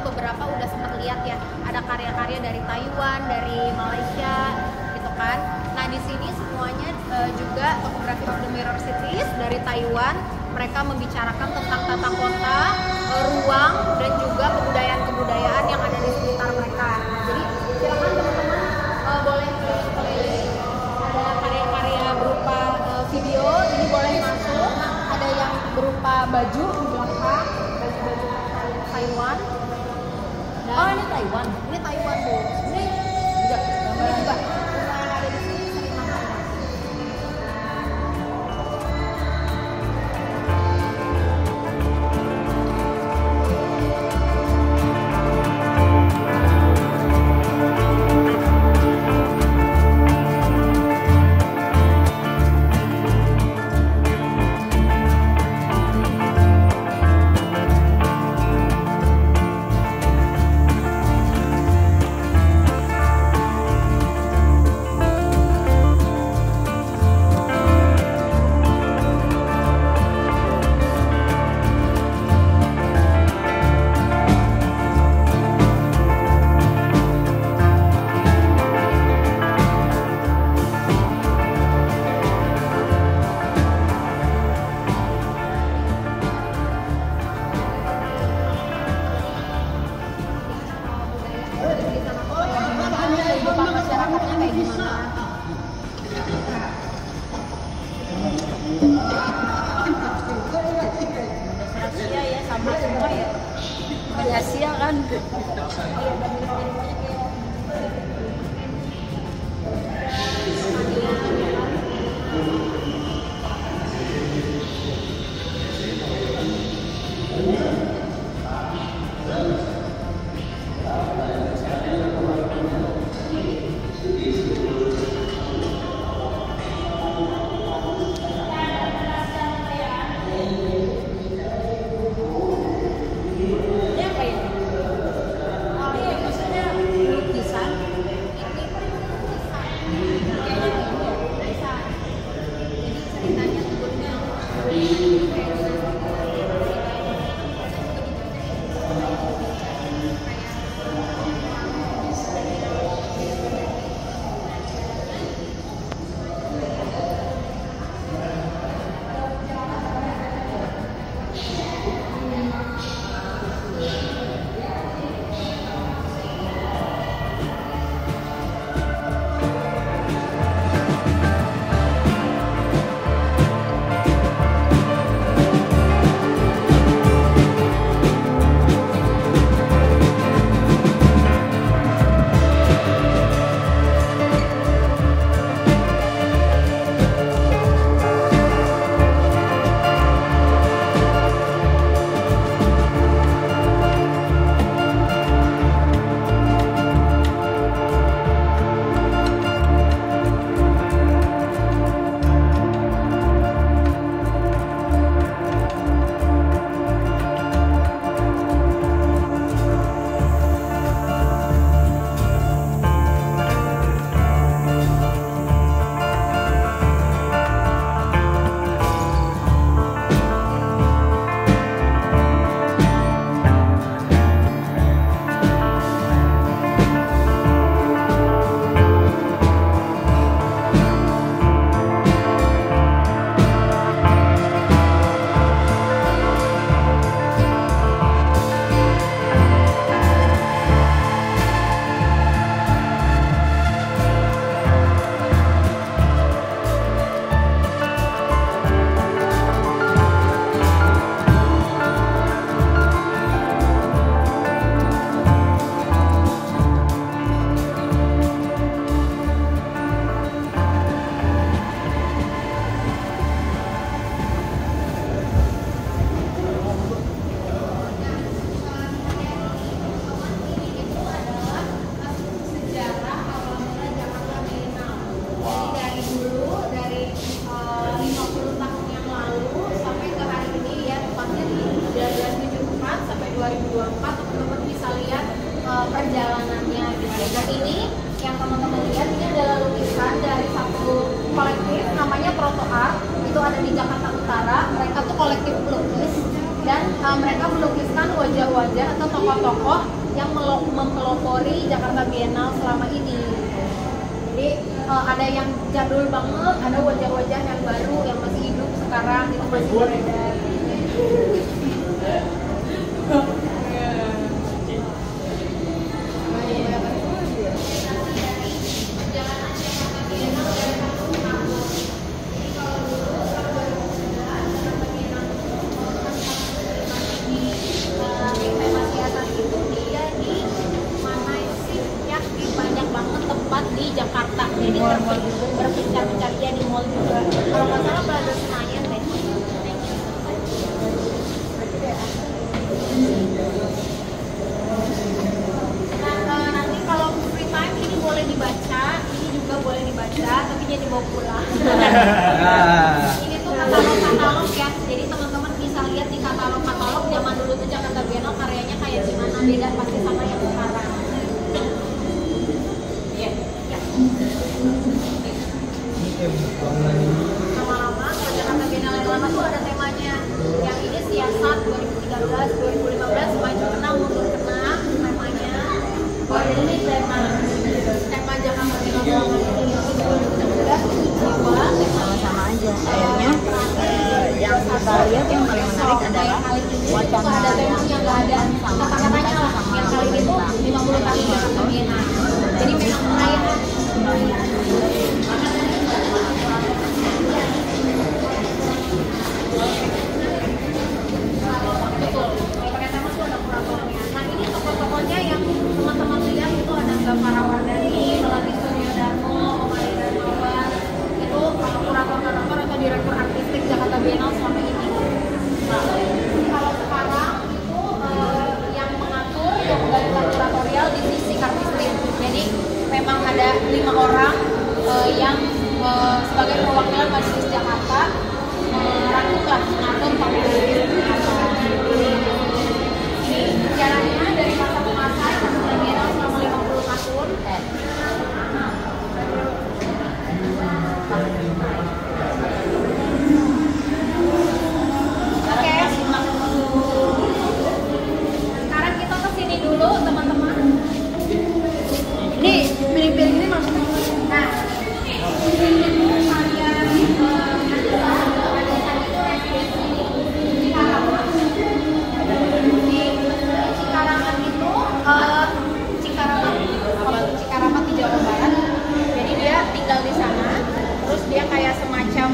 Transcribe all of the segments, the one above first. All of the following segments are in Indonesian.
beberapa udah sempat lihat ya, ada karya-karya dari Taiwan, dari Malaysia gitu kan. Nah di sini semuanya juga Topography of the Mirror Cities dari Taiwan. Mereka membicarakan tentang tata kota, ruang, dan juga kebudayaan-kebudayaan yang ada di sekitar mereka. Jadi silakan teman-teman boleh keliling. Ada karya-karya berupa video, ini boleh masuk. Ada yang berupa baju di belakang, baju-baju Taiwan. Dan Oh ini Taiwan. ini Taiwan Bu. Ini Juga. juga rumah ada di sini sering makan. Masyarakatnya kayak gimana? Asia ya sama semua ya. Di Asia kan. Ini apa ya? Ini maksudnya lukisan. perjalanannya gitu. Dan ini yang teman-teman lihat ini adalah lukisan dari satu kolektif namanya Proto Art, itu ada di Jakarta Utara. Mereka tuh kolektif pelukis dan mereka melukiskan wajah-wajah atau tokoh-tokoh mempelopori Jakarta Biennale selama ini. Jadi ada yang jadul banget, ada wajah-wajah yang baru yang masih hidup sekarang itu masih beredar. Di Jakarta, jadi berpincar-pincar dia di mall juga. Kalau nggak salah Plaza Senayan deh. Nah, nanti kalau free time ini boleh dibaca, ini juga boleh dibaca, tapi jangan dibawa pulang. Ini tuh katalog-katalog ya, jadi teman-teman bisa lihat di katalog-katalog zaman dulu tuh Jakarta Biennale karyanya kayak gimana, beda pasti sama yang sekarang. Lama-lama kalau Jakarta Biennale yang lama tuh ada temanya. Yang ini siasat 2013, 2015 maju kena mundur kena temanya. Oh ini tema Jakarta Biennale 2017 sama aja. Kayaknya yang kita lihat yang paling menarik adalah wacana ada tema yang nggak ada kata-katanya lah. Yang kali itu 50 tahun Jakarta Biennale. Jadi memang kayak tokoh-tokohnya yang teman-teman lihat itu ada Gafar Wardani, Melati Suryodarmo, Omari Darmawan, itu kurator-kurator atau direktur artistik Jakarta Biennale selama ini. Kalau sekarang itu yang mengatur, yang menggalikan kuratorial di sisi artistik. Jadi memang ada 5 orang yang sebagai perwakilan Majelis Jakarta merangkumlah mengatur pemilihan Jakarta. Sejarahnya dari masa ke masa Jakarta Biennale selama 50 tahun. Oke, sekarang kita kesini dulu teman-teman. Ini piring-piring ini maksudnya. Nah, ini tuh saya Cikaramat di Jawa Barat. Jadi dia tinggal di sana, terus dia kayak semacam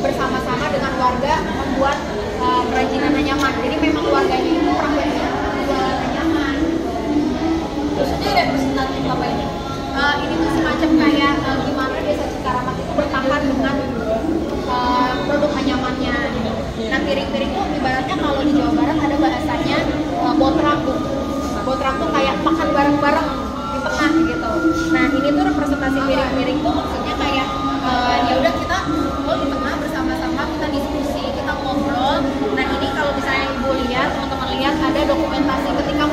bersama-sama dengan warga membuat kerajinan anyaman. Jadi memang warganya itu prakteknya jualan anyaman. Terus ini representatif apa ini? Ini tuh semacam kayak gimana desa Cikaramat itu bertahan dengan produk anyamannya. Nah piring-piring itu ibaratnya kalau di Jawa Barat ada bahasanya botrampung. Botrampung kayak makan bareng-bareng di tengah gitu. Nah ini tuh representasi piring-piring tuh maksudnya kayak ya udah kita kumpul di tengah bersama-sama, kita diskusi, kita ngobrol. Nah ini kalau misalnya ibu lihat, teman-teman lihat ada dokumentasi ketika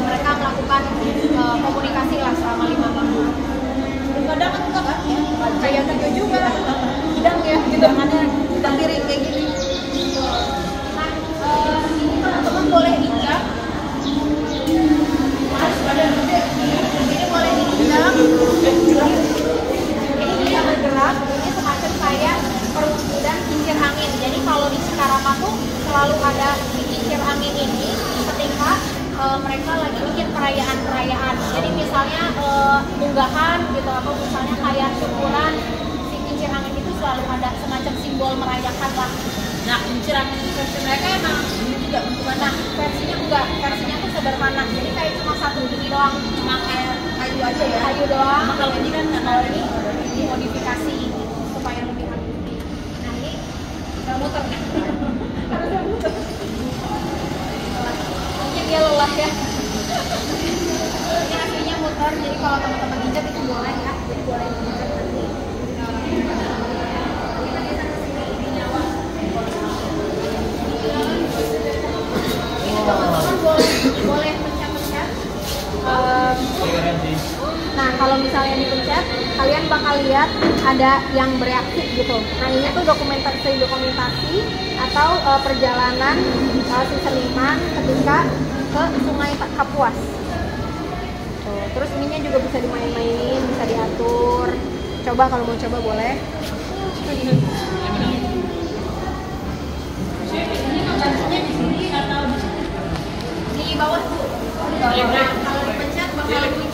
mereka melakukan komunikasi lah selama 5 minggu. Kadang enggak kan ya, kayak kerja juga bidang ya gitu, makanya kita piring kayak gini. Nah ini teman-teman boleh injak. Ini boleh diinjak. Ini bisa bergerak. Ini semacam kayak perwujudan kincir angin. Jadi kalau di Cikaramat tuh selalu ada di kincir angin ini ketika mereka lagi bikin perayaan-perayaan. Jadi misalnya unggahan gitu atau misalnya kayak syukuran, si kincir angin itu selalu ada semacam simbol merayakan lah. Nah kincir angin versi mereka emang ini juga bentukan. Nah versinya enggak, versinya tuh sederhana. Jadi kayak cuma satu gini doang, cuma kayak kayu aja ya. Kayu doang. Kalau ini kan kalau ini dimodifikasi supaya lebih halus. Nah ini udah muter nih. Harusnya muter. Mungkin dia lelah ya. Ini aslinya muter, jadi kalau teman-teman injak itu boleh ya. Jadi boleh injak nanti. Kita bisa kesini ini nyawa. Ini teman-teman boleh pencet-pencet. Nah kalau misalnya dipencet, kalian bakal lihat ada yang bereaksi gitu. Nah ini tuh dokumentasi atau perjalanan si seniman ketika ke Sungai Kapuas. Tuh, terus ininya juga bisa dimain-mainin, bisa diatur. Coba kalau mau coba boleh. Di bawah tuh. Kalau dipencet bakal bunyi.